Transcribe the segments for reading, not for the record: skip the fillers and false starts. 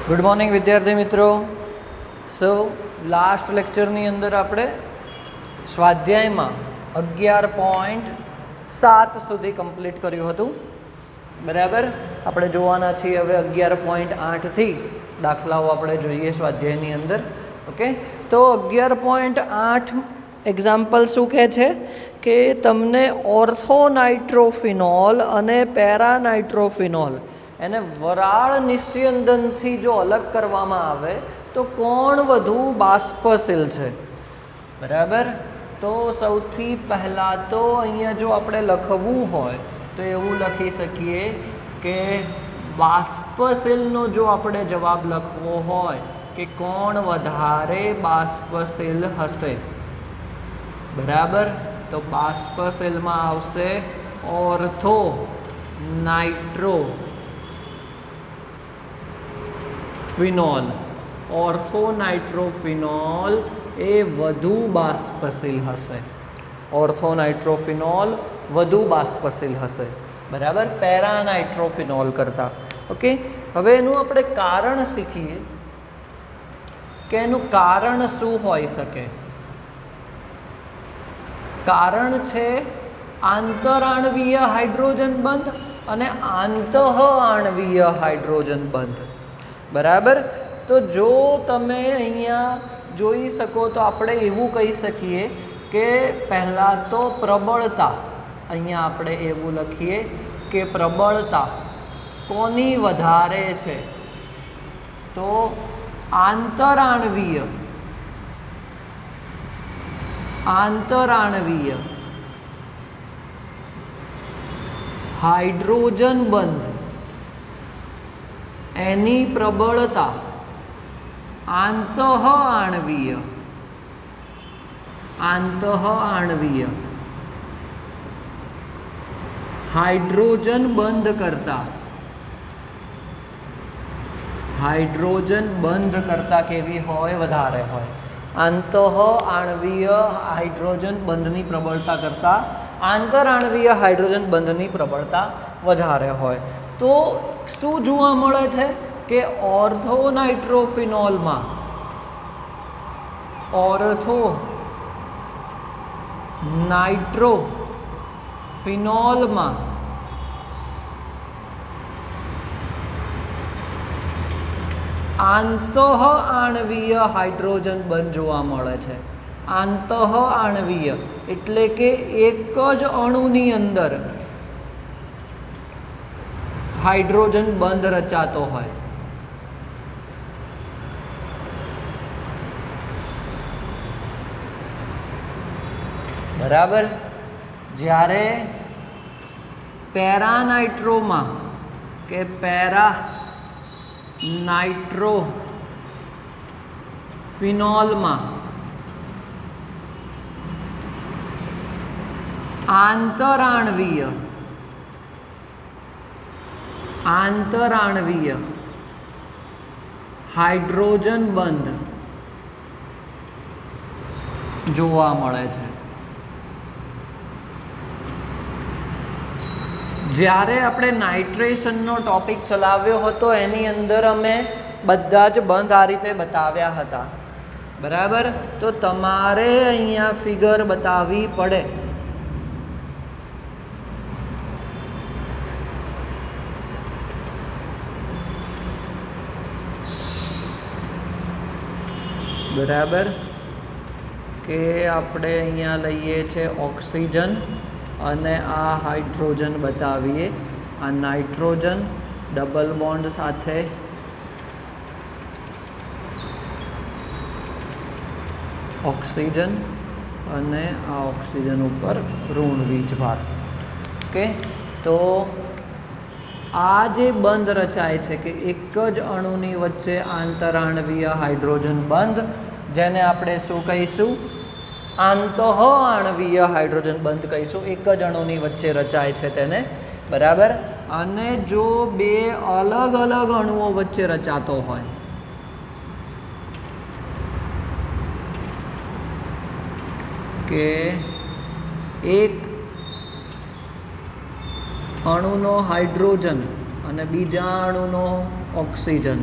Good morning વિદ્યાર્થી મિત્રો. સો last લેક્ચરની અંદર આપણે સ્વાધ્યાયમાં 11.7 સુધી કમ્પ્લીટ કર્યું હતું. બરાબર. આપણે જોવાના છીએ હવે 11.8થી દાખલાઓ આપણે જોઈએ સ્વાધ્યાયની અંદર. ઓકે, તો 11.8 એક્ઝામ્પલ શું કહે છે કે તમને ઓર્થોનાઇટ્રોફિનોલ અને પેરાનાઇટ્રોફિનોલ એને વરાળ નિસ્યંદનથી જો અલગ કરવામાં આવે તો કોણ વધુ બાષ્પશીલ છે. બરાબર. તો સૌથી પહેલાં તો અહીંયા જો આપણે લખવું હોય તો એવું લખી શકીએ કે બાષ્પશીલનો જો આપણે જવાબ લખવો હોય કે કોણ વધારે બાષ્પશીલ હશે. બરાબર. તો બાષ્પશીલમાં આવશે ઓર્થો નાઇટ્રો ફિનોલ. ઓર્થોનાઇટ્રોફિનોલ એ વધુ બાષ્પશીલ હશે. ઓર્થોનાઇટ્રોફિનોલ વધુ બાષ્પશીલ હશે. બરાબર, પેરાનાઇટ્રોફિનોલ કરતાં. ઓકે, હવે એનું આપણે કારણ શીખીએ કે એનું કારણ શું હોઈ શકે. કારણ છે આંતરાણવીય હાઇડ્રોજન બંધ અને આંતઃઆણવીય હાઇડ્રોજન બંધ. બરાબર. તો જો તમે અહીંયા જોઈ શકો તો આપણે એવું કહી શકીએ કે પહેલાં તો પ્રબળતા, અહીંયા આપણે એવું લખીએ કે પ્રબળતા કોની વધારે છે તો આંતરાણવીય હાઇડ્રોજન બંધ એની પ્રબળતા આંતઃઆણવીય હાઇડ્રોજન બંધ કરતા કેવી હોય? વધારે હોય. આંતઃઆણવીય હાઇડ્રોજન બંધની પ્રબળતા કરતાં આંતરાણવીય હાઇડ્રોજન બંધની પ્રબળતા વધારે હોય. તો શું જોવા મળે છે કે ઓર્થોનાઇટ્રોફિનોલમાં આંતઃઆણવીય હાઇડ્રોજન બંધ જોવા મળે છે. આંતઃઆણવીય એટલે કે એક જ અણુની અંદર હાઇડ્રોજન બંધ રચાતો હોય. બરાબર. જ્યારે પેરાનાઇટ્રોમાં કે પેરાનાઇટ્રોફિનોલમાં આંતરાણવીય હાઇડ્રોજન બંધ જોવા મળે છે. જ્યારે આપણે નાઇટ્રેશનનો ટોપિક ચલાવ્યો હતો એની અંદર અમે બધા જ બંધ આ રીતે બતાવ્યા હતા. બરાબર. તો તમારે અહીંયા ફિગર બતાવવી પડે. બરાબર. કે આપણે અહીંયા લઈએ છે ઓક્સિજન અને આ હાઇડ્રોજન બતાવીએ. આ નાઇટ્રોજન ડબલ બોન્ડ સાથે ઓક્સિજન અને આ ઓક્સિજન ઉપર ઋણ વીજભાર. ઓકે, તો આ જે બંધ રચાય છે કે એક જ અણુની વચ્ચે આંતરાણવીય હાઇડ્રોજન બંધ, જેને આપણે શું કહીશું? આંતઃઆણવીય હાઇડ્રોજન બંધ કહીશું. એક જ અણુની વચ્ચે રચાય છે તેને. બરાબર. અને જો બે અલગ અલગ અણુઓ વચ્ચે રચાતો હોય કે એક અણુનો હાઇડ્રોજન અને બીજા અણુનો ઓક્સિજન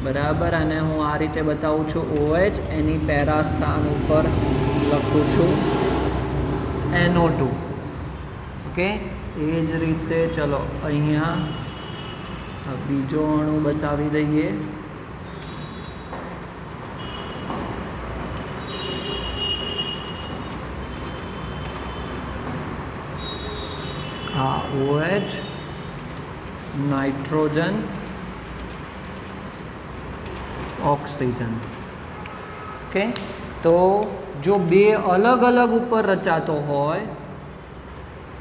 બરાબર, અને હું આ રીતે બતાવું છું OH, એની પેરા સ્થાન ઉપર લખું છું NO2. ઓકે, એ જ રીતે ચલો અહીંયા બીજો અણુ બતાવી દઈએ. હા, OH, નાઇટ્રોજન, ઓક્સિજન. ઓકે, તો જો બે અલગ અલગ ઉપર રચાતો હોય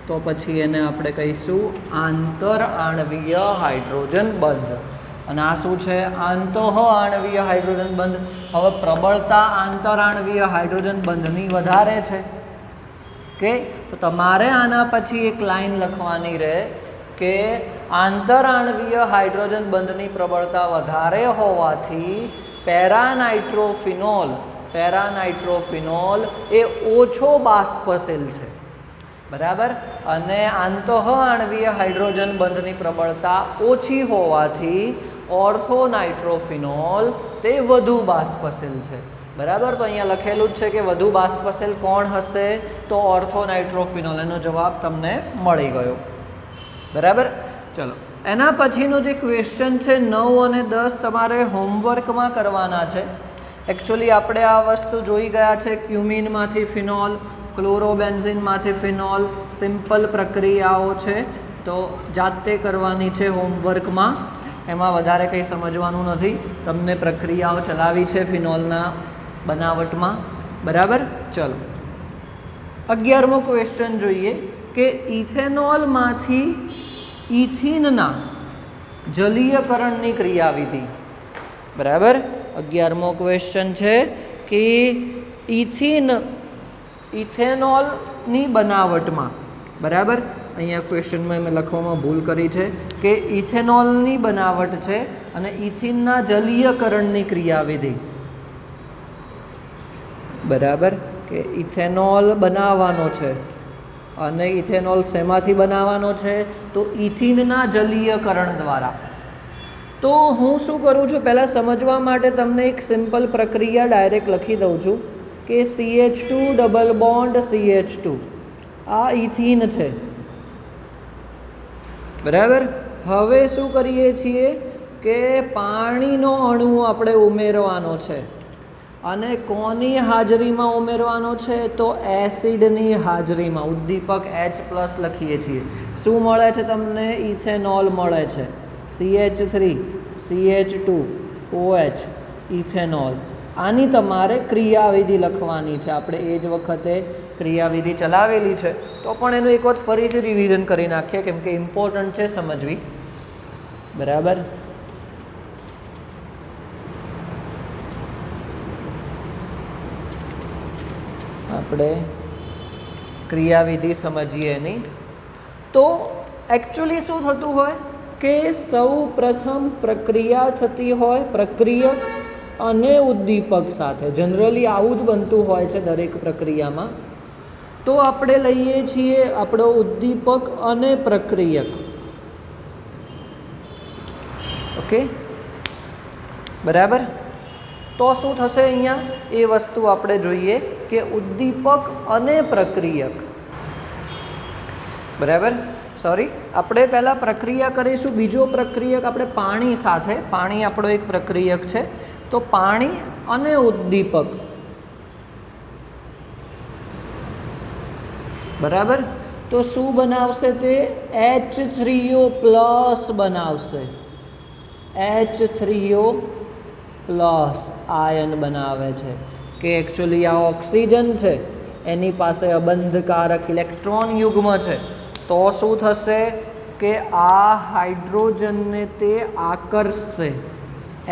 તો પછી એને આપણે કહીશું આંતર આણવીય હાઇડ્રોજન બંધ. અને આ શું છે? આંતઃ આણવીય હાઇડ્રોજન બંધ. હવે પ્રબળતા આંતર આણવીય હાઇડ્રોજન બંધની વધારે છે. ઓકે, તો તમારે આના પછી એક લાઈન લખવાની રહે કે આંતર આણવીય હાઇડ્રોજન બંધની પ્રબળતા વધારે હોવાથી પેરાનાઇટ્રોફિનોલ એ ઓછો બાષ્પશીલ છે. બરાબર, અને આંતઃ આણવીય હાઇડ્રોજન બંધની પ્રબળતા ઓછી હોવાથી ઓર્થોનાઇટ્રોફિનોલ તે વધુ બાષ્પશીલ છે. બરાબર, તો અહીંયા લખેલું જ છે કે વધુ બાષ્પશીલ કોણ હશે? તો ઓર્થોનાઇટ્રોફિનોલ. એનો જવાબ તમને મળી ગયો. બરાબર, ચલો એના પછીનો જે ક્વેશ્ચન છે 9 અને 10 તમારે હોમવર્કમાં કરવાના છે. એકચ્યુઅલી આપણે આ વસ્તુ જોઈ ગયા છે, ક્યુમિનમાંથી ફિનોલ, ક્લોરોબેન્ઝિનમાંથી ફિનોલ, સિમ્પલ પ્રક્રિયાઓ છે, તો જાતે કરવાની છે હોમવર્કમાં. એમાં વધારે કંઈ સમજવાનું નથી, તમને પ્રક્રિયાઓ ચલાવી છે ફિનોલના બનાવટમાં. બરાબર, ચલો 11મો ક્વેશ્ચન જોઈએ કે ઇથેનોલમાંથી ઇથિનના જલીયકરણની ક્રિયાવિધિ. બરાબર, 11મો ક્વેશ્ચન છે કે ઇથેનોલની બનાવટમાં. બરાબર, અહીંયા ક્વેશ્ચનમાં મેં લખવામાં ભૂલ કરી છે કે ઇથેનોલની બનાવટ છે અને ઇથિનના જલીયકરણની ક્રિયાવિધિ. બરાબર, કે ઇથેનોલ બનાવવાનો છે અને ઇથેનોલ શેમાંથી બનાવવાનો છે? તો ઇથિનના જલીયકરણ દ્વારા. તો હું શું કરું છું, પહેલાં સમજવા માટે તમને એક સિમ્પલ પ્રક્રિયા ડાયરેક્ટ લખી દઉં છું કે CH2 ડબલ બોન્ડ CH2, આ ઇથિન છે. બરાબર, હવે શું કરીએ છીએ કે પાણીનો અણુ આપણે ઉમેરવાનો છે. અને કોની હાજરીમાં ઉમેરવાનો છે? તો એસિડની હાજરીમાં. ઉદ્દીપક H+ લખીએ છીએ. શું મળે છે તમને? ઇથેનોલ મળે છે. CH3 CH2 OH ethanol. આની તમારે ક્રિયાવિધિ લખવાની છે. આપણે એ જ વખતે ક્રિયાવિધિ ચલાવેલી છે, તો પણ એનું એક વખત ફરીથી રિવિઝન કરી નાખીએ, કેમ કે ઇમ્પોર્ટન્ટ છે સમજવી. બરાબર, આપણે ક્રિયાવિધિ સમજીએ એની. તો એકચ્યુઅલી શું થતું હોય કે સૌ પ્રથમ પ્રક્રિયા થતી હોય પ્રક્રિયક અને ઉદ્દીપક સાથે. જનરલી આવું જ બનતું હોય છે દરેક પ્રક્રિયામાં. તો આપણે લઈએ છીએ આપણો ઉદ્દીપક અને પ્રક્રિયક. ઓકે, બરાબર, તો શું થશે અહીંયા એ વસ્તુ આપણે જોઈએ કે ઉદ્દીપક અને પ્રક્રિયક. બરાબર, સોરી, આપણે પહેલાં પ્રક્રિયા કરીશું. બીજો પ્રક્રિયક આપણે પાણી સાથે. પાણી આપણો એક પ્રક્રિયક છે, તો પાણી અને ઉદ્દીપક. બરાબર, તો શું બનાવશે? તે H3O+ બનાવશે. H3O+ આયન બનાવે છે. કે એકચ્યુઅલી આ ઓક્સિજન છે, એની પાસે અબંધકારક ઇલેક્ટ્રોન યુગ્મ છે. તો શું થશે કે આ હાઇડ્રોજનને તે આકર્ષશે,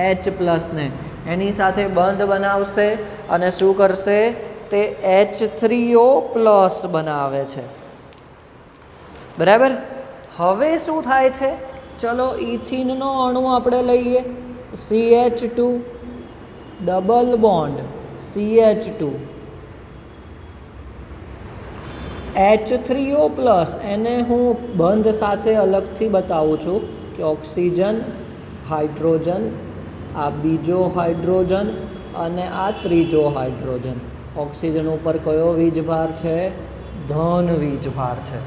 H+ ને, એની સાથે બંધ બનાવશે અને શું કરશે? તે H3O+ બનાવે છે. બરાબર, હવે શું થાય છે? ચલો ઇથિનનો અણુ આપણે લઈએ, CH2 double bond CH2 H3O+, એને હું બંધ સાથે અલગથી બતાવું છું કે ઓક્સિજન, હાઇડ્રોજન, આ બીજો હાઇડ્રોજન અને આ ત્રીજો હાઇડ્રોજન. ઓક્સિજન ઉપર કયો વીજભાર છે? ધન વીજભાર છે.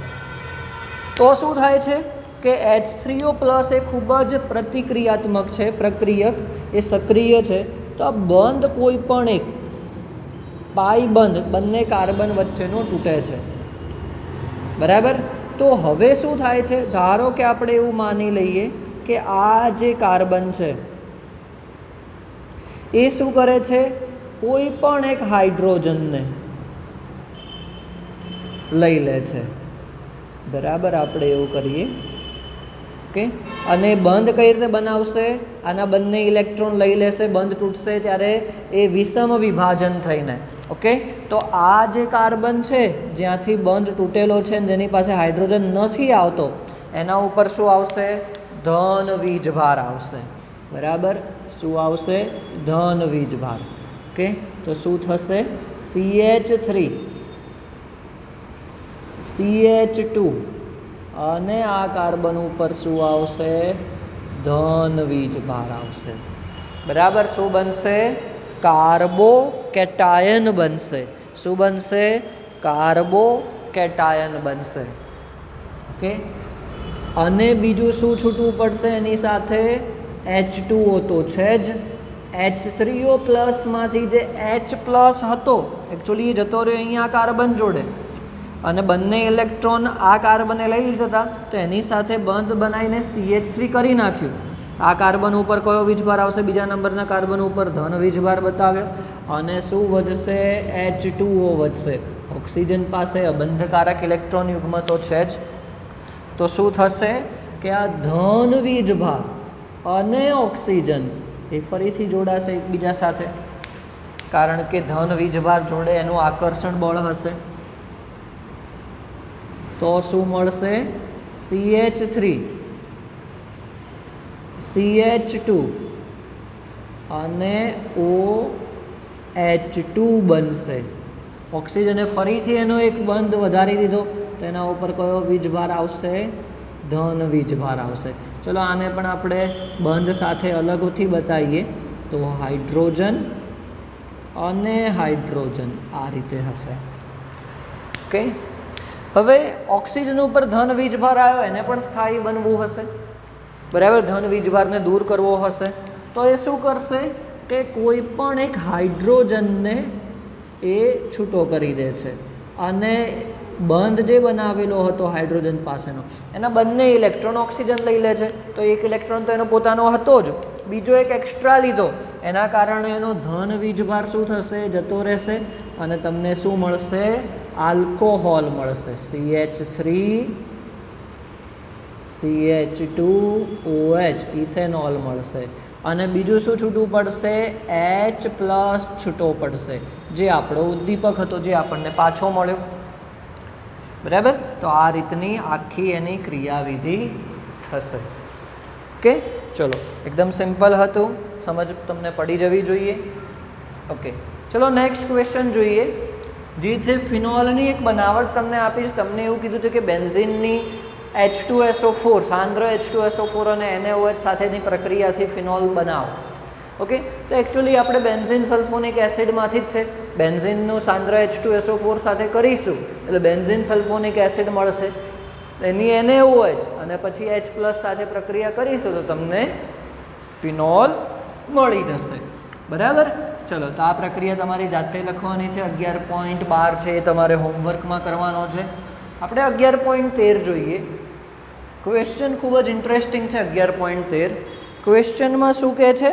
તો શું થાય છે કે H3O પ્લસ એ ખૂબ જ પ્રતિક્રિયાત્મક છે, પ્રક્રિયક, એ સક્રિય છે. તો આ બંધ કોઈ પણ એક પાઈ બંધ બંને કાર્બન વચ્ચેનો તૂટે છે. બરાબર. તો હવે શું થાય છે? ધારો કે આપણે એવું માની લઈએ કે આ જે કાર્બન છે એ શું કરે છે? કોઈ પણ એક હાઇડ્રોજનને લઈ લે છે. બરાબર, આપણે એવું કરીએ. ઓકે. અને બંધ કઈ રીતે બનાવશે? આના બંને ઇલેક્ટ્રોન લઈ લેશે, બંધ તૂટશે ત્યારે એ વિષમ વિભાજન થઈને. ઓકે. તો આ જે કાર્બન છે જ્યાંથી બંધ તૂટેલો છે ને જેની પાસે હાઇડ્રોજન નથી આવતો, એના ઉપર શું આવશે? ધન વીજભાર આવશે. બરાબર. શું આવશે? ધન વીજભાર. ઓકે. તો શું થશે? CH3 CH2 અને આ કાર્બન ઉપર શું આવશે? ધન વીજભાર આવશે. બરાબર. શું બનશે? કાર્બો કેટાયન બનશે. શું બનશે? કાર્બો કેટાયન બનશે. ઓકે. અને બીજું શું છૂટવું પડશે એની સાથે? H2O તો છે જ. H3O પ્લસમાંથી જે H પ્લસ હતો એકચ્યુઅલી એ જતો રહ્યો અહીંયા કાર્બન જોડે, અને બંને ઇલેક્ટ્રોન આ કાર્બને લઈ લીધા હતા, તો એની સાથે બંધ બનાવીને CH3 કરી નાખ્યું. આ કાર્બન ઉપર કયો વીજભાર આવશે? બીજા નંબરના કાર્બન ઉપર ધન વીજભાર બતાવ્યો. અને શું વધશે? H2O વધશે. ઓક્સિજન પાસે અબંધકારક ઇલેક્ટ્રોન યુગ્મ તો છે જ. તો શું થશે કે આ ધન વીજભાર અને ઓક્સિજન એ ફરીથી જોડાશે એકબીજા સાથે, કારણ કે ધન વીજભાર જોડે એનું આકર્ષણ બળ હશે. તો શું મળશે? CH3 CH2 અને OH2 બનશે. ઓક્સિજને ફરીથી એનો એક બંધ વધારી દીધો, તો એના ઉપર કયો વીજભાર આવશે? ધન વીજભાર આવશે. ચલો આને પણ આપણે બંધ સાથે અલગથી બતાવીએ. તો હાઇડ્રોજન અને હાઇડ્રોજન આ રીતે હશે. ઓકે. હવે ઓક્સિજન ઉપર ધન વીજભાર આવ્યો, એને પણ સ્થાયી બનવું હશે. બરાબર. ધન વીજભારને દૂર કરવો હશે. તો એ શું કરશે કે કોઈ પણ એક હાઇડ્રોજનને એ છૂટો કરી દે છે, અને બંધ જે બનાવેલો હતો હાઇડ્રોજન પાસેનો એના બંને ઇલેક્ટ્રોન ઓક્સિજન લઈ લે છે. તો એક ઇલેક્ટ્રોન તો એનો પોતાનો હતો જ, બીજો એક એક્સ્ટ્રા લીધો, એના કારણે એનો ધન વીજભાર શું થશે? જતો રહેશે. અને તમને શું મળશે? આલ્કોહોલ મળશે. CH3 CH2OH ઇથેનોલ મળશે. અને બીજું શું છૂટવું પડશે? H પ્લસ છૂટો પડશે, જે આપણો ઉદ્દીપક હતો, જે આપણને પાછો મળ્યો. બરાબર. તો આ રીતની આખી એની ક્રિયાવિધિ થશે. ઓકે. ચલો, એકદમ સિમ્પલ હતું, સમજ તમને પડી જવી જોઈએ. ઓકે. ચલો નેક્સ્ટ ક્વેશ્ચન જોઈએ, જે છે ફિનોલની એક બનાવટ તમને આપીશ. તમને એવું કીધું છે કે બેન્ઝીનની H2SO4 સાંદ્ર H2SO4 અને NaOH સાથેની પ્રક્રિયાથી ફિનોલ બનાવો. ઓકે. તો એકચ્યુઅલી આપણે બેન્ઝીન સલ્ફોનિક એસિડમાંથી જ છે. બેન્ઝીનનું સાંદ્ર H2SO4 સાથે કરીશું એટલે બેન્ઝીન સલ્ફોનિક એસિડ મળશે, એની NaOH અને પછી H પ્લસ સાથે પ્રક્રિયા કરીશું તો તમને ફિનોલ મળી જશે. બરાબર. ચલો, તો આ પ્રક્રિયા તમારી જાતે લખવાની છે. 11.12 છે એ તમારે હોમવર્કમાં કરવાનો છે. આપણે 11.13 જોઈએ. ક્વેશ્ચન ખૂબ જ ઇન્ટરેસ્ટિંગ છે. 11.13 ક્વેશ્ચનમાં શું કહે છે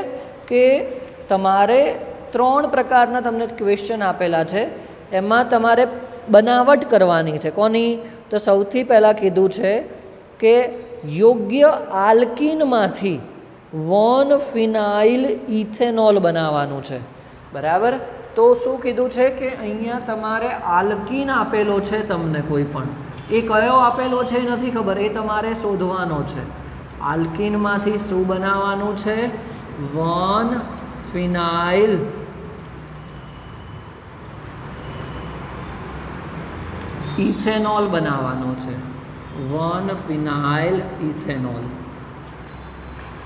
કે તમારે 3 પ્રકારના તમને ક્વેશ્ચન આપેલા છે, એમાં તમારે બનાવટ કરવાની છે. કોની? તો સૌથી પહેલાં કીધું છે કે યોગ્ય આલ્કીનમાંથી 1 ફિનાઇલ ઇથેનોલ બનાવવાનું છે. બરાબર. તો શું કીધું છે કે અહીંયા તમારે આલ્કીન આપેલો છે, તમને કોઈ પણ એ કયો આપેલો છે એ નથી ખબર, એ તમારે શોધવાનો છે. આલ્કીનમાંથી શું બનાવવાનું છે? 1 ફિનાઇલ ઇથેનોલ બનાવવાનો છે. 1 ફિનાઇલ ઇથેનોલ.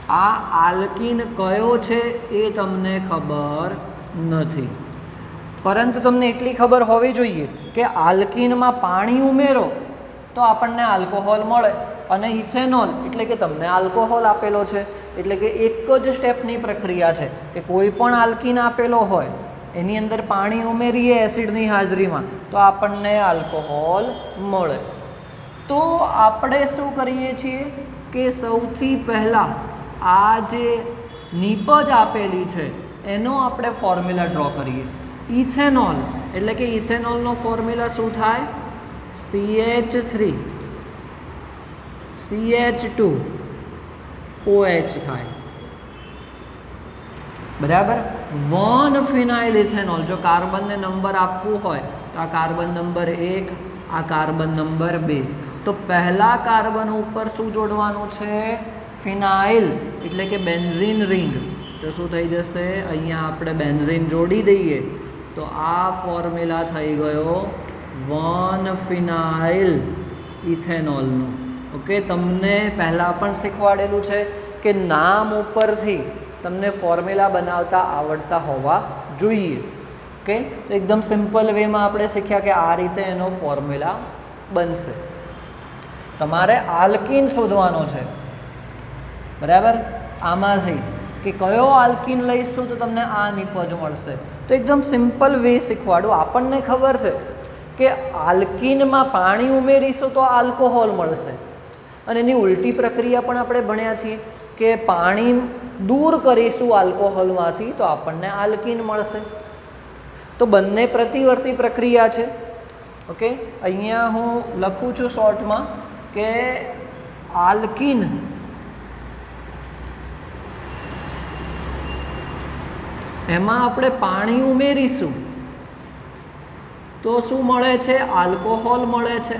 આ આલ્કીન કયો છે એ તમને ખબર નથી, પરંતુ તમને એટલી ખબર હોવી જોઈએ કે આલ્કીનમાં પાણી ઉમેરો તો આપણને આલ્કોહોલ મળે, અને ઇથેનોલ એટલે કે તમને આલ્કોહોલ આપેલો છે, એટલે કે એક જ સ્ટેપની પ્રક્રિયા છે કે કોઈ પણ આલ્કીન આપેલો હોય એની અંદર પાણી ઉમેરીએ એસિડની હાજરીમાં તો આપણને આલ્કોહોલ મળે. તો આપણે શું કરીએ છીએ કે સૌથી પહેલાં આ જે નીપજ આપેલી છે એનો આપણે ફોર્મ્યુલા ડ્રો કરીએ. ઇથેનોલ એટલે કે ઇથેનોલનો ફોર્મ્યુલા શું થાય? CH3 CH2 OH થાય, બરાબર. 1 ફિનાઇલ ઇથેનોલ, જો કાર્બનને નંબર આપવું હોય તો આ કાર્બન નંબર 1, આ કાર્બન નંબર 2. તો પહેલા કાર્બન ઉપર શું જોડવાનું છે? ફિનાઇલ એટલે કે બેન્ઝીન રિંગ. તો શું થઈ જશે? અહીંયા આપણે બેન્ઝીન જોડી દઈએ તો આ ફોર્મ્યુલા થઈ ગયો 1 ફિનાઇલ ઇથેનોલનું. ઓકે, તમને પહેલાં પણ શીખવાડેલું છે કે નામ ઉપરથી તમને ફોર્મ્યુલા બનાવતા આવડતા હોવા જોઈએ. ઓકે, તો એકદમ સિમ્પલ વેમાં આપણે શીખ્યા કે આ રીતે એનો ફોર્મ્યુલા બનશે. તમારે આલ્કીન શોધવાનો છે, બરાબર. આમાંથી કે કયો આલ્કીન લઈશું તો તમને આ નિપજ મળશે. તો એકદમ સિમ્પલ વે શીખવાડું. આપણને ખબર છે કે આલ્કીનમાં પાણી ઉમેરીશું તો આલ્કોહોલ મળશે, અને એની ઉલટી પ્રક્રિયા પણ આપણે ભણ્યા છીએ કે પાણી દૂર કરીશું આલ્કોહોલમાંથી તો આપણને આલ્કીન મળશે. તો બંને પ્રતિવર્તી પ્રક્રિયા છે. ઓકે, અહીંયા હું લખું છું શોર્ટમાં કે આલ્કીન એમાં આપણે પાણી ઉમેરીશું તો શું મળે છે? આલ્કોહોલ મળે છે.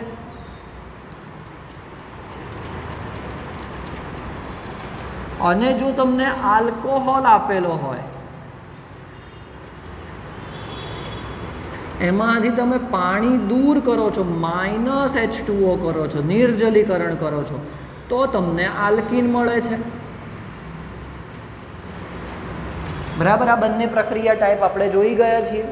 અને જો તમને આલ્કોહોલ આપેલો હોય એમાંથી તમે પાણી દૂર કરો છો, -H2O કરો છો, નિર્જલીકરણ કરો છો, તો તમને આલ્કીન મળે છે, બરાબર. આ બંને પ્રક્રિયા ટાઈપ આપણે જોઈ ગયા છીએ.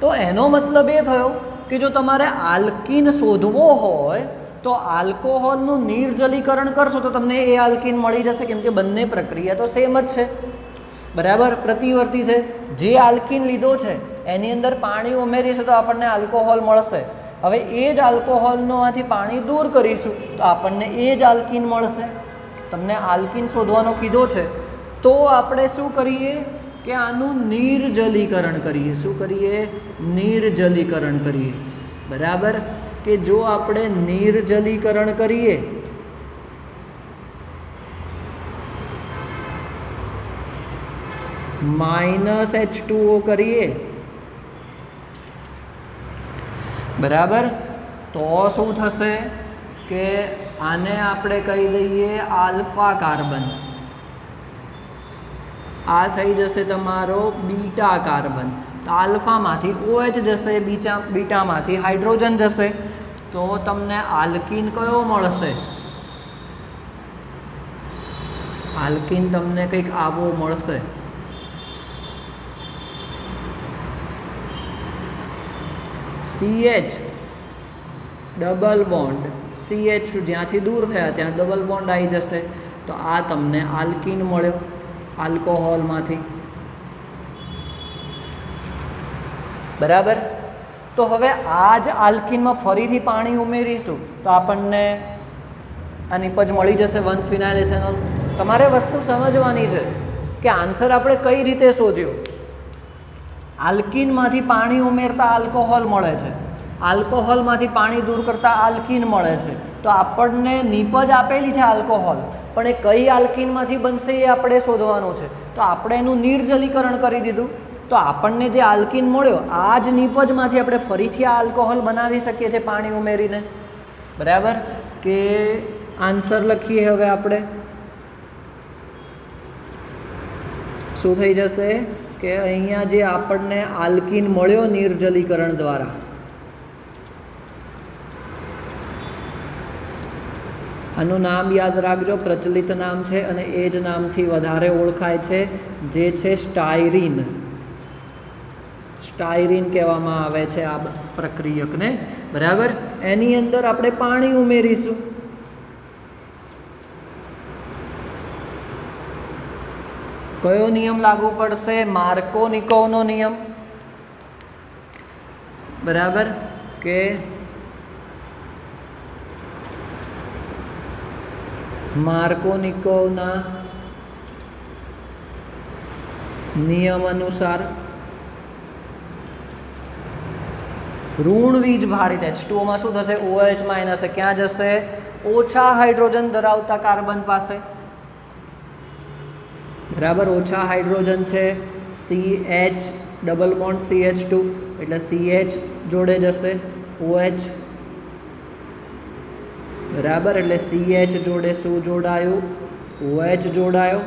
તો એનો મતલબ એ થયો કે જો તમારે આલ્કીન શોધવો હોય તો આલ્કોહોલનું નિર્જલીકરણ કરશો તો તમને એ આલ્કીન મળી જશે, કેમ કે બંને પ્રક્રિયા તો સેમ જ છે, બરાબર. પ્રતિવર્તી છે. જે આલ્કીન લીધો છે એની અંદર પાણી ઉમેરીશું તો આપણને આલ્કોહોલ મળશે. હવે એ જ આલ્કોહોલમાંથી પાણી દૂર કરીશું તો આપણને એ જ આલ્કીન મળશે. તમને આલ્કીન શોધવાનો કીધો છે તો આપણે શું કરીએ કે આનું નિર્જલીકરણ કરીએ. શું કરીએ? નિર્જલીકરણ કરીએ, બરાબર. કે જો આપણે નિર્જલીકરણ કરીએ -H2O કરીએ, બરાબર, તો શું થશે કે આને આપણે કહી દઈએ આલ્ફા કાર્બન. આ થઈ જશે તમારો બીટા કાર્બન. તો આલ્ફામાંથી OH જશે, બીટામાંથી હાઇડ્રોજન જશે, તો તમને આલ્કીન કયો મળશે? આલ્કીન તમને કંઈક આવો મળશે. CH ડબલ બોન્ડ, CH2 જ્યાંથી દૂર થયા ત્યાં ડબલ બોન્ડ આવી જશે, તો આ તમને આલ્કીન મળ્યો આલ્કોહોલમાંથી, બરાબર. તો હવે આ જ આલ્કીનમાં ફરીથી પાણી ઉમેરીશું તો આપણને આ નિપજ મળી જશે 1 ફિનાઇલ ઇથેનોલ. તમારે વસ્તુ સમજવાની છે કે આન્સર આપણે કઈ રીતે શોધ્યો. આલ્કીનમાંથી પાણી ઉમેરતા આલ્કોહોલ મળે છે, આલ્કોહોલમાંથી પાણી દૂર કરતાં આલ્કીન મળે છે. તો આપણને નિપજ આપેલી છે આલ્કોહોલ, પણ એ કઈ આલ્કીનમાંથી બનશે એ આપણે શોધવાનું છે. તો આપણે એનું નિર્જલીકરણ કરી દીધું તો આપણને જે આલ્કીન મળ્યો આ જ નિપજમાંથી આપણે ફરીથી આ આલ્કોહોલ બનાવી શકીએ છીએ પાણી ઉમેરીને, બરાબર. કે આન્સર લખીએ હવે આપણે. શું થઈ જશે કે અહીંયા જે આપણને આલ્કીન મળ્યો નિર્જલીકરણ દ્વારા આનું નામ યાદ રાખજો, પ્રચલિત નામ છે અને એ જ નામથી વધારે ઓળખાય છે, જે છે સ્ટાયરીન. સ્ટાયરીન કહેવામાં આવે છે આ પ્રક્રિયકને. બરાબર. એની અંદર આપણે પાણી ઉમેરીશું. કયો નિયમ લાગુ પડશે? માર્કોનિકોવનો નિયમ. બરાબર. કે માર્કોનિકોવના નિયમ અનુસાર ઋણ વીજ ભારિત H2O શું થશે? OH minus. ક્યાં જશે? ઓછા હાઇડ્રોજન ધરાવતા કાર્બન પાસે. બરાબર. ઓછા હાઇડ્રોજન છે, CH ડબલ બોન્ડ CH2 એટલે CH જોડે જશે OH. બરાબર. એટલે CH જોડે શું જોડાયું? OH જોડાયો.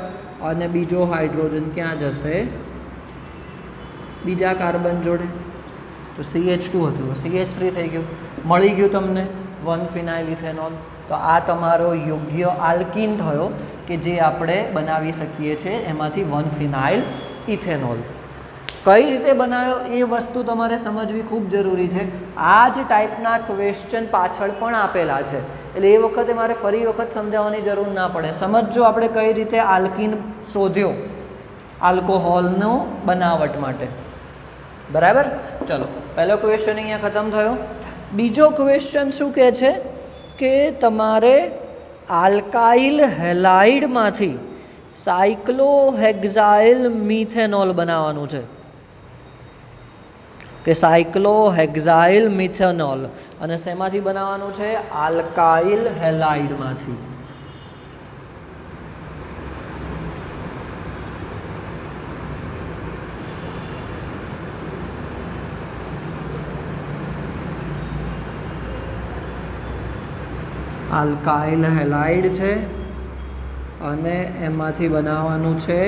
અને બીજો હાઇડ્રોજન ક્યાં જશે? બીજા કાર્બન જોડે. તો CH2 હતું, CH3 થઈ ગયું. મળી ગયું તમને 1 ફિનાઇલ ઇથેનોલ. તો આ તમારો યોગ્ય આલ્કીન થયો કે જે આપણે બનાવી શકીએ છીએ એમાંથી 1 ફિનાઇલ ઇથેનોલ. કઈ રીતે બનાવ્યો એ વસ્તુ તમારે સમજવી ખૂબ જરૂરી છે. આ જ ટાઈપના ક્વેશ્ચન પાછળ પણ આપેલા છે, એટલે એ વખતે મારે ફરી વખત સમજાવવાની જરૂર ના પડે. સમજજો આપણે કઈ રીતે આલ્કીન શોધ્યો આલ્કોહોલનો બનાવટ માટે. બરાબર. ચલો, પહેલો ક્વેશ્ચન અહીંયા ખતમ થયો. બીજો ક્વેશ્ચન શું કહે છે કે તમારે આલ્કાઇલ હેલાઇડમાંથી સાયક્લોહેક્ઝાઇલ મિથેનોલ બનાવવાનું છે. કે સાયક્લોહેક્ઝાઇલ મિથેનોલ. અને શેમાંથી બનાવવાનું છે? આલ્કાઇલ હેલાઇડમાંથી. આલ્કાઇલ હેલાઇડ છે અને એમાંથી બનાવવાનું છે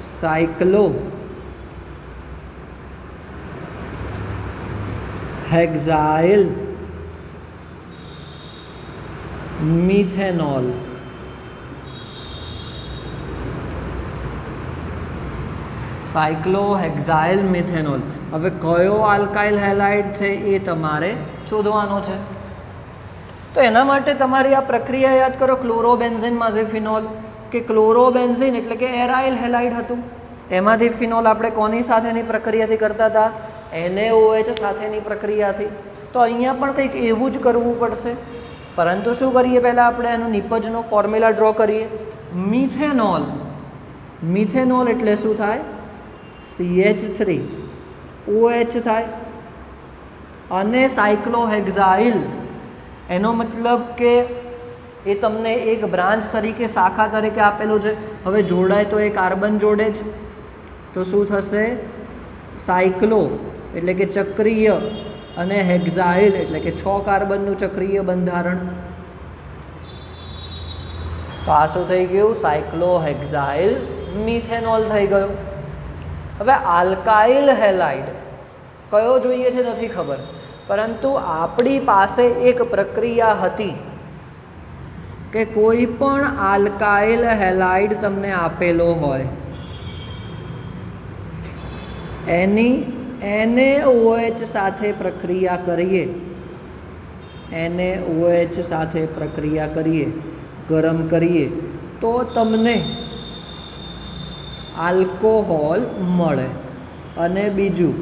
સાયક્લોહેક્ઝાઇલ મિથેનોલ. સાયક્લોહેક્ઝાઇલ મિથેનોલ. હવે કયો આલ્કાઇલ હેલાઇડ છે એ તમારે શોધવાનો છે. તો એના માટે તમારી આ પ્રક્રિયા યાદ કરો. ક્લોરોબેન્ઝિનમાંથી ફિનોલ, કે ક્લોરોબેન્ઝિન એટલે કે એરાઇલ હેલાઇડ હતું, એમાંથી ફિનોલ આપણે કોની સાથેની પ્રક્રિયાથી કરતા હતા? NaOH સાથેની પ્રક્રિયાથી. તો અહીંયા પણ કંઈક એવું જ કરવું પડશે, પરંતુ શું કરીએ? પહેલાં આપણે એનું નિપજનો ફોર્મ્યુલા ડ્રો કરીએ. મિથેનોલ. મિથેનોલ એટલે શું થાય? CH3OH થાય. અને સાયક્લોહેક્ઝાઇલ એનો મતલબ કે એ તમને એક બ્રાન્ચ તરીકે, શાખા તરીકે આપેલું છે. હવે જોડાય તો એ કાર્બન જોડે જ, તો શું થશે? સાયક્લો એટલે કે ચક્રીય, અને હેક્ઝાઇલ એટલે કે 6 કાર્બનનું ચક્રીય બંધારણ. તો આ શું થઈ ગયું? સાયક્લોહેક્ઝાઇલ મિથેનોલ થઈ ગયું. હવે આલ્કાઇલ હેલાઇડ કયો જોઈએ છે નથી ખબર, પરંતુ આપણી પાસે એક પ્રક્રિયા હતી કે કોઈ પણ આલ્કાઇલ હેલાઇડ તમને આપેલો હોય, એની NaOH સાથે પ્રક્રિયા કરીએ, NaOH સાથે પ્રક્રિયા કરીએ, ગરમ કરીએ, તો તમને આલ્કોહોલ મળે. અને બીજું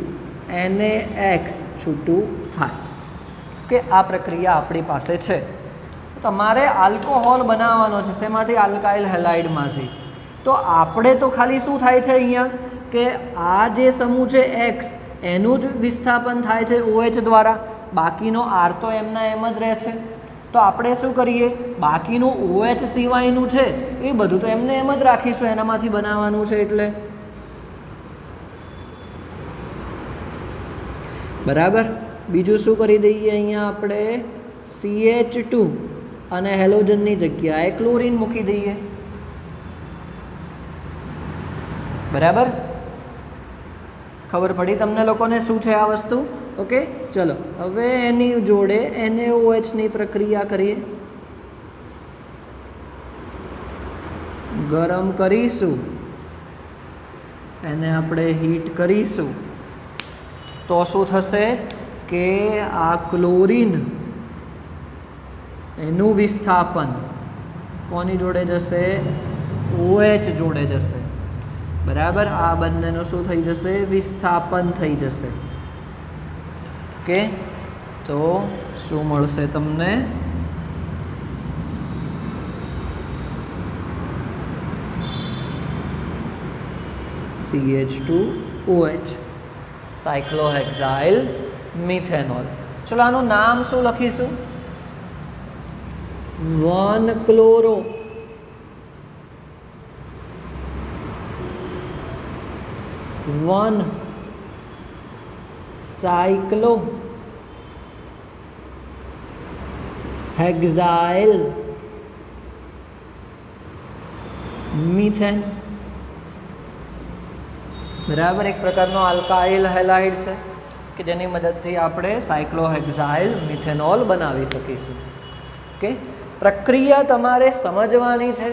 NaX છૂટું થાય. કે આ પ્રક્રિયા આપણી પાસે છે. તમારે આલ્કોહોલ બનાવવાનો છે. શેમાંથી? આલ્કાઇલ હેલાઇડમાંથી. તો આપણે તો ખાલી શું થાય છે અહીંયા કે આ જે સમૂહ છે X, એનું જ વિસ્થાપન થાય છે OH દ્વારા, બાકીનો R તો એમના એમ જ રહે છે. તો આપણે શું કરીએ? બાકીનું OH સિવાયનું છે એ બધું તો એમને એમ જ રાખીશું, એનામાંથી બનાવવાનું છે એટલે. બરાબર. બીજું શું કરી દઈએ? અહીંયા આપણે CH2 અને હેલોજનની જગ્યાએ ક્લોરીન મૂકી દઈએ. બરાબર. ખબર પડી તમને લોકોને શું છે આ વસ્તુ? ઓકે. ચલો હવે એની જોડે NaOH ની પ્રક્રિયા કરીએ. ગરમ કરીશું, એને આપણે હીટ કરીશું તો શું થશે કે આ ક્લોરીન એનું વિસ્થાપન કોની જોડે જશે? OH જોડે જશે, બરાબર. આ બંનેનું શું થઈ જશે? વિસ્થાપન થઈ જશે. ઓકે, તો શું મળશે તમને? CH2OH, સાયક્લોહેક્સાઇલ methanol. ચલો આનું નામ શું લખીશું? 1-ક્લોરો, 1-સાયક્લો હેક્સાઇલ મિથેન, બરાબર. એક પ્રકારનો આલ્કાઇલ હેલાઇડ છે કે જેની મદદથી આપણે સાયક્લોહેક્સાઇલ મિથેનોલ બનાવી શકીશું. ઓકે, પ્રક્રિયા તમારે સમજવાની છે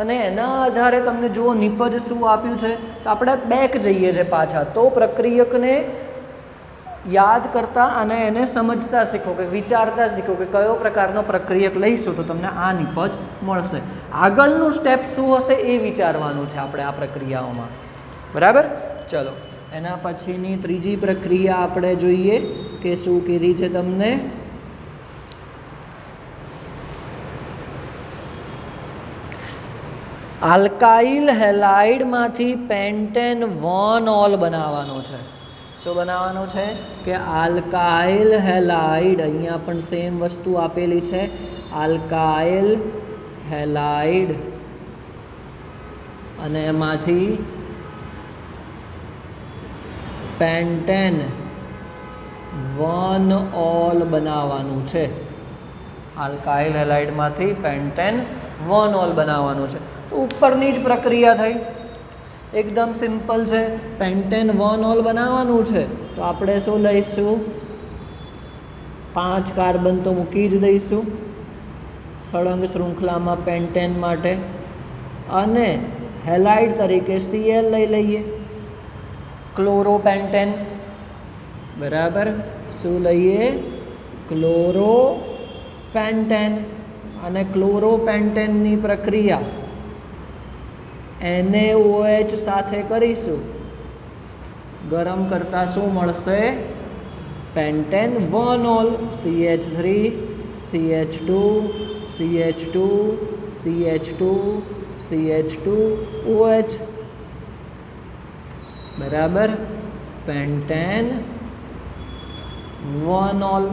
અને એના આધારે તમને જુઓ નિપજ શું આપ્યું છે તો આપણે બેક જઈએ છીએ પાછા, તો પ્રક્રિયકને યાદ કરતા અને એને સમજતા શીખો, કે વિચારતા શીખો કે કયો પ્રકારનો પ્રક્રિયક લઈશું તો તમને આ નિપજ મળશે. આગળનું સ્ટેપ શું હશે એ વિચારવાનું છે આપણે આ પ્રક્રિયાઓમાં, બરાબર. ચલો એના પછીની ત્રીજી પ્રક્રિયા આપણે જોઈએ કે શું કીધી છે તમને? આલ્કાઇલ હેલાઇડમાંથી પેન્ટેન 1-ઓલ બનાવવાનો છે. શું બનાવવાનું છે? કે આલ્કાઇલ હેલાઇડ, અહીંયા પણ સેમ વસ્તુ આપેલી છે, આલ્કાઇલ હેલાઇડ, અને એમાંથી પેન્ટેન 1-ઓલ બનાવવાનું છે. આલ્કાઇલ હેલાઇડમાંથી પેન્ટેન 1-ઓલ બનાવવાનું છે. તો ઉપરની જ પ્રક્રિયા થઈ, એકદમ સિમ્પલ છે. પેન્ટેન 1-ઓલ બનાવવાનું છે તો આપણે શું લઈશું? 5 કાર્બન તો મૂકી જ દઈશું સળંગ શૃંખલામાં પેન્ટેન માટે, અને હેલાઇડ તરીકે Cl લઈ લઈએ, ક્લોરોપેન્ટેન, બરાબર. શું લઈએ? ક્લોરોપેન્ટેન. અને ક્લોરોપેન્ટેનની પ્રક્રિયા NaOH સાથે કરીશું, ગરમ કરતાં શું મળશે? Pentane 1-ઓલ, CH3 CH2 CH2 CH2 CH2OH, બરાબર. પેન્ટેન 1-ઓલ.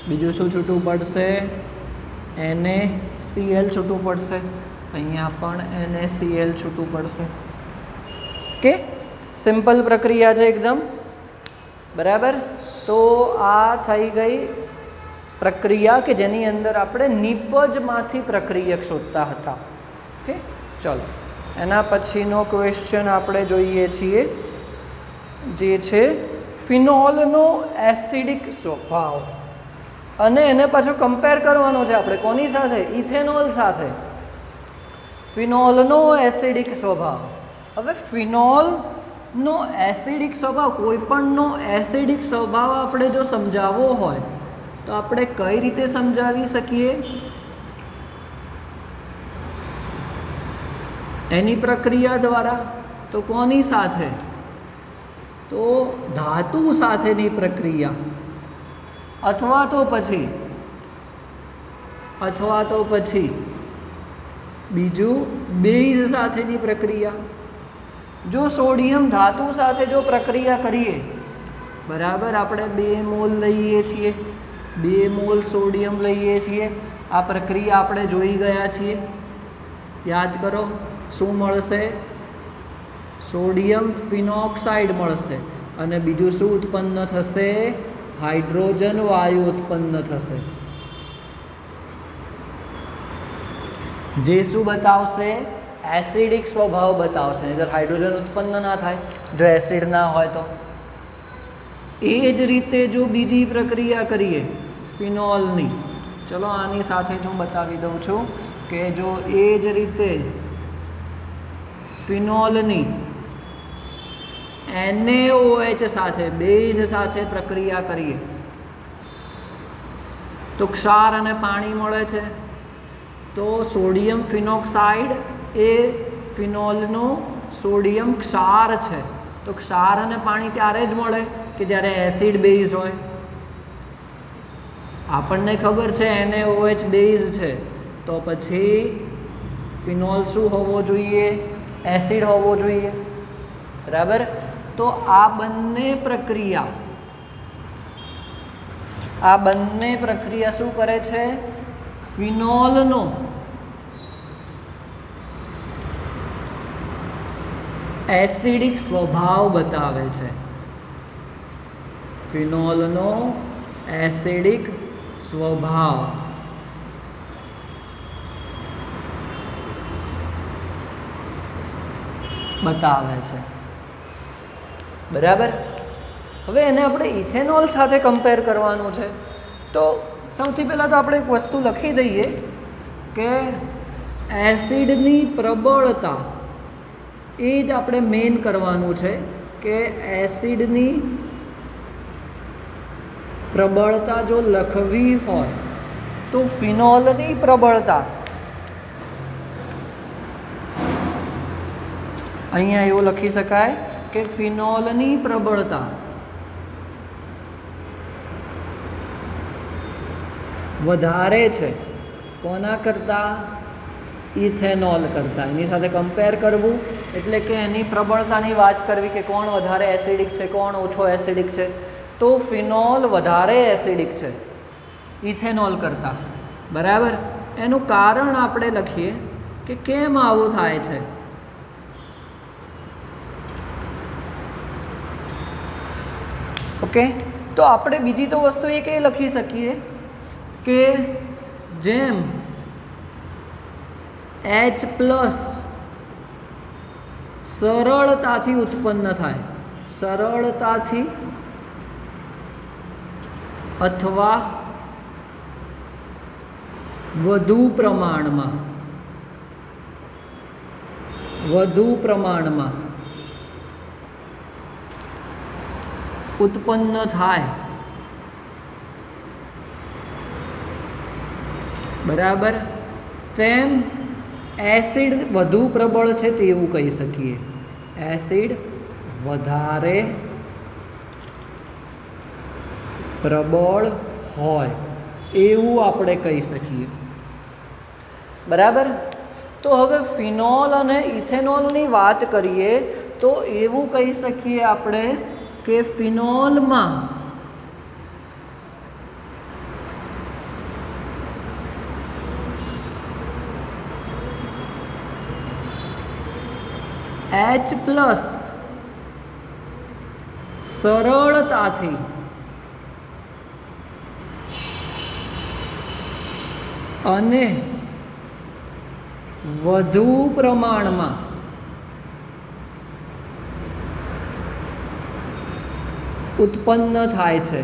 બીજું શું છૂટું પડશે? NaCl છૂટું પડશે, અહીંયા પણ NaCl છૂટું પડશે. ઓકે, સિમ્પલ પ્રક્રિયા છે એકદમ, બરાબર. તો આ થઈ ગઈ પ્રક્રિયા કે જેની અંદર આપણે નિપજમાંથી પ્રક્રિયક શોધતા હતા. ઓકે, ચલો એના પછીનો ક્વેશ્ચન આપણે જોઈએ છીએ, જે છે ફિનોલનો એસિડિક સ્વભાવ, અને એને પાછો કમ્પેર કરવાનો છે આપણે કોની સાથે? ઇથેનોલ સાથે. ફિનોલનો એસિડિક સ્વભાવ. હવે ફિનોલનો એસિડિક સ્વભાવ, કોઈ પણનો એસિડિક સ્વભાવ આપણે જો સમજાવવો હોય તો આપણે કઈ રીતે સમજાવી શકીએ? એની પ્રક્રિયા દ્વારા. તો કોની સાથે? તો ધાતુ સાથેની પ્રક્રિયા, અથવા તો પછી બીજું બેઝ સાથેની પ્રક્રિયા. જો સોડિયમ ધાતુ સાથે જો પ્રક્રિયા કરીએ, બરાબર, આપણે 2 મોલ લઈએ છીએ, 2 મોલ સોડિયમ લઈએ છીએ. આ પ્રક્રિયા આપણે જોઈ ગયા છીએ, યાદ કરો. શું મળશે? સોડિયમ ફિનોક્સાઇડ મળશે, અને બીજું શું ઉત્પન્ન થશે? હાઇડ્રોજન વાયુ ઉત્પન્ન થશે, જે શું બતાવશે? એસિડિક સ્વભાવ બતાવશે. નહીંતર હાઇડ્રોજન ઉત્પન્ન ના થાય જો એસિડ ના હોય તો. એ જ રીતે જો બીજી પ્રક્રિયા કરીએ ફિનોલની, ચલો આની સાથે જ હું બતાવી દઉં છું કે જો એ જ રીતે ફિનોલની NaOH સાથે બેઝ સાથે પ્રક્રિયા કરીએ તો ક્ષાર અને પાણી મળે છે. તો સોડિયમ ફિનોક્સાઇડ એ ફિનોલનો સોડિયમ ક્ષાર છે. તો ક્ષાર અને પાણી ત્યારે જ મળે કે જ્યારે એસિડ બેઝ હોય. આપણને ખબર છે NaOH બેઝ છે, તો પછી ફિનોલ શું હોવો જોઈએ? એસિડ હોવો જોઈએ. બરાબર. તો આ બંને પ્રક્રિયા શું કરે છે? ફિનોલનો એસિડિક સ્વભાવ બતાવે છે. ફિનોલનો એસિડિક સ્વભાવ બતાવે છે. બરાબર. હવે એને આપણે ઇથેનોલ સાથે કમ્પેર કરવાનું છે. તો સૌથી પહેલાં તો આપણે એક વસ્તુ લખી દઈએ કે એસિડની પ્રબળતા એ જ આપણે મેઇન કરવાનું છે કે એસિડની પ્રબળતા જો લખવી હોય તો ફિનોલની પ્રબળતા અહીંયા એવું લખી શકાય કે ફિનોલની પ્રબળતા વધારે છે કોના કરતાં? ઇથેનોલ કરતાં. એની સાથે કમ્પેર કરવું એટલે કે એની પ્રબળતાની વાત કરવી કે કોણ વધારે એસિડિક છે, કોણ ઓછો એસિડિક છે. તો ફિનોલ વધારે એસિડિક છે ઇથેનોલ કરતાં. બરાબર. એનું કારણ આપણે લખીએ કે કેમ આવું થાય છે. ઓકે. તો આપણે બીજી તો વસ્તુ એક એ લખી શકીએ કે જેમ H+ સરળતાથી ઉત્પન્ન થાય, સરળતાથી અથવા વધુ પ્રમાણમાં ઉત્પન્ન થાય. બરાબર. તેમ એસિડ વધુ પ્રબળ છે તેવું કહી શકીએ. એસિડ વધારે પ્રબળ હોય એવું આપણે કહી શકીએ. બરાબર. તો હવે ફિનોલ અને ઇથેનોલની વાત કરીએ તો એવું કહી શકીએ આપણે કે ફિનોલમાં H+ સરળતાથી અને વધુ પ્રમાણમાં ઉત્પન્ન થાય છે.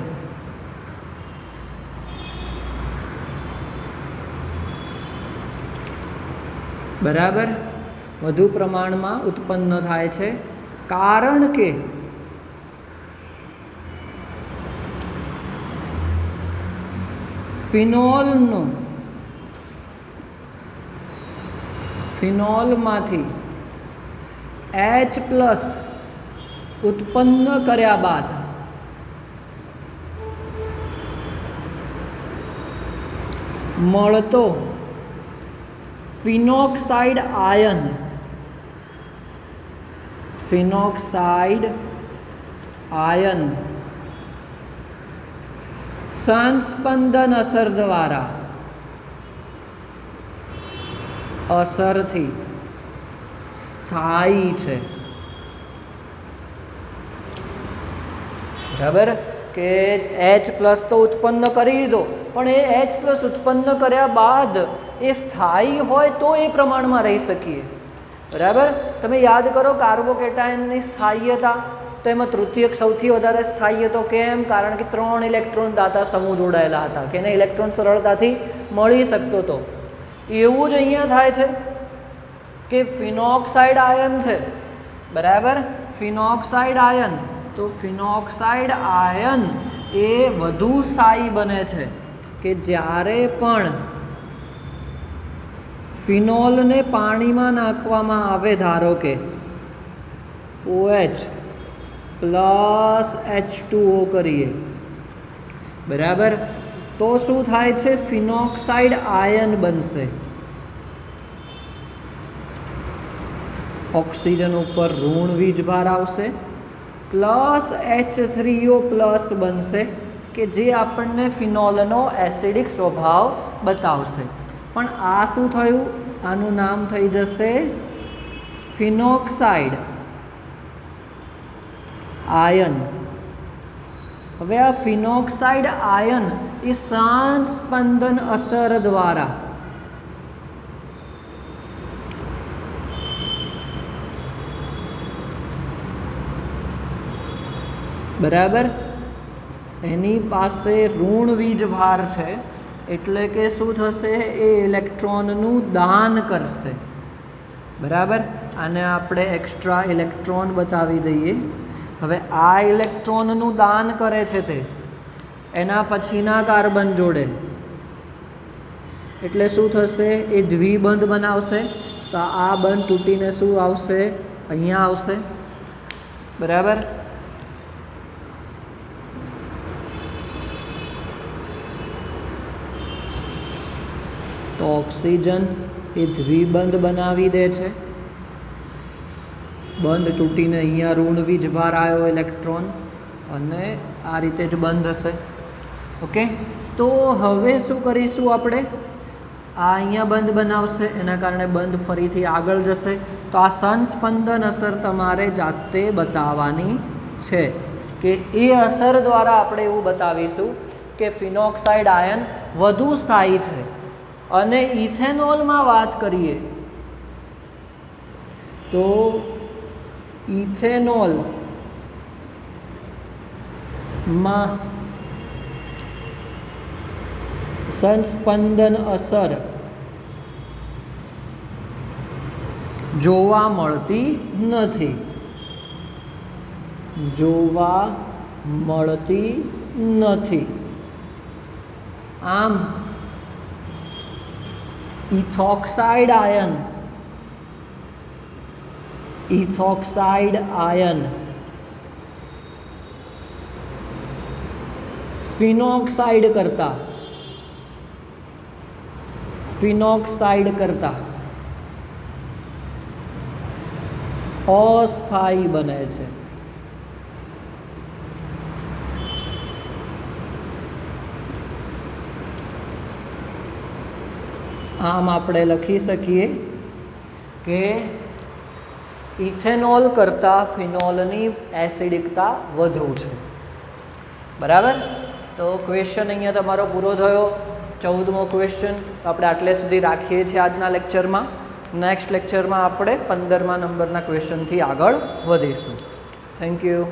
બરાબર. વધુ પ્રમાણમાં ઉત્પન્ન થાય છે કારણ કે ફિનોલમાંથી H+ ઉત્પન્ન કર્યા બાદ મળતો ફિનોક્સાઇડ આયન સંસ્પંદન અસર દ્વારા અસરથી સ્થાયી છે. બરાબર. કે H+ તો ઉત્પન્ન કરી દીધો, પણ એ H+ ઉત્પન્ન કર્યા બાદ એ સ્થાયી હોય તો એ પ્રમાણમાં રહી શકીએ. બરાબર. તમે યાદ કરો કાર્બોકેટાયનની સ્થાયીયતા, તો એમાં તૃતીયક સૌથી વધારે સ્થાયી હતો. કેમ? કારણ કે 3 ઇલેક્ટ્રોન દાતા સમૂહ જોડાયેલા હતા કે એને ઇલેક્ટ્રોન સરળતાથી મળી શકતો હતો. એવું જ અહીંયા થાય છે કે ફિનોક્સાઇડ આયન છે, બરાબર, ફિનોક્સાઇડ આયન, તો ફિનોક્સાઇડ આયન એ વધુ સ્થાયી બને છે કે જ્યારે પણ ફિનોલને પાણીમાં નાખવામાં આવે, ધારો કે OH પ્લસ H2O કરીએ, બરાબર, તો શું થાય છે? ફિનોક્સાઇડ આયન બનશે. ઓક્સિજન ઉપર ઋણ વીજભાર આવશે, પ્લસ H3O પ્લસ બનશે કે જે આપણને ફિનોલનો એસિડિક સ્વભાવ બતાવશે. પણ આ શું થયું? આનું નામ થઈ જશે ફિનોક્સાઇડ આયન. હવે આ ફિનોક્સાઇડ આયન એ શાંત સ્પંદન અસર દ્વારા બરાબર એની પાસે ઋણ વીજભાર છે, એટલે કે શું થશે? એ ઇલેક્ટ્રોનનું દાન કરશે, બરાબર. આને આપણે એક્સ્ટ્રા ઇલેક્ટ્રોન બતાવી દઈએ. હવે આ ઇલેક્ટ્રોનનું દાન કરે છે તે એના પછીના કાર્બન જોડે, એટલે શું થશે? એ દ્વિબંધ બનાવશે. તો આ બંધ તૂટીને શું આવશે? અહીંયા આવશે, બરાબર. તો ઓક્સિજન એ દ્વિબંધ બનાવી દે છે, બંધ તૂટીને અહીંયા ઋણ વીજભાર આવ્યો ઇલેક્ટ્રોન, અને આ રીતે જ બંધ હશે. ઓકે, તો હવે શું કરીશું આપણે? આ અહીંયા બંધ બનાવશે, એના કારણે બંધ ફરીથી આગળ જશે. તો આ સંસ્પંદન અસર તમારે જાતે બતાવવાની છે કે એ અસર દ્વારા આપણે એવું બતાવીશું કે ફિનોક્સાઇડ આયન વધુ સ્થાયી છે. અને ઇથેનોલમાં વાત કરીએ તો ઇથેનોલમાં સંસ્પંદન અસર જોવા મળતી નથી, જોવા મળતી નથી. આમ ઇથોક્સાઇડ આયન ફિનોક્સાઇડ કરતા અસ્થાયી બને છે. આમ આપણે લખી શકીએ કે ઇથેનોલ કરતાં ફિનોલની એસિડિકતા વધુ છે, બરાબર. તો ક્વેશ્ચન અહીંયા તમારો પૂરો થયો, 14મો ક્વેશ્ચન. તો આપણે આટલે સુધી રાખીએ છીએ આજના લેક્ચરમાં. નેક્સ્ટ લેક્ચરમાં આપણે 15મા નંબરના ક્વેશ્ચનથી આગળ વધીશું. Thank you.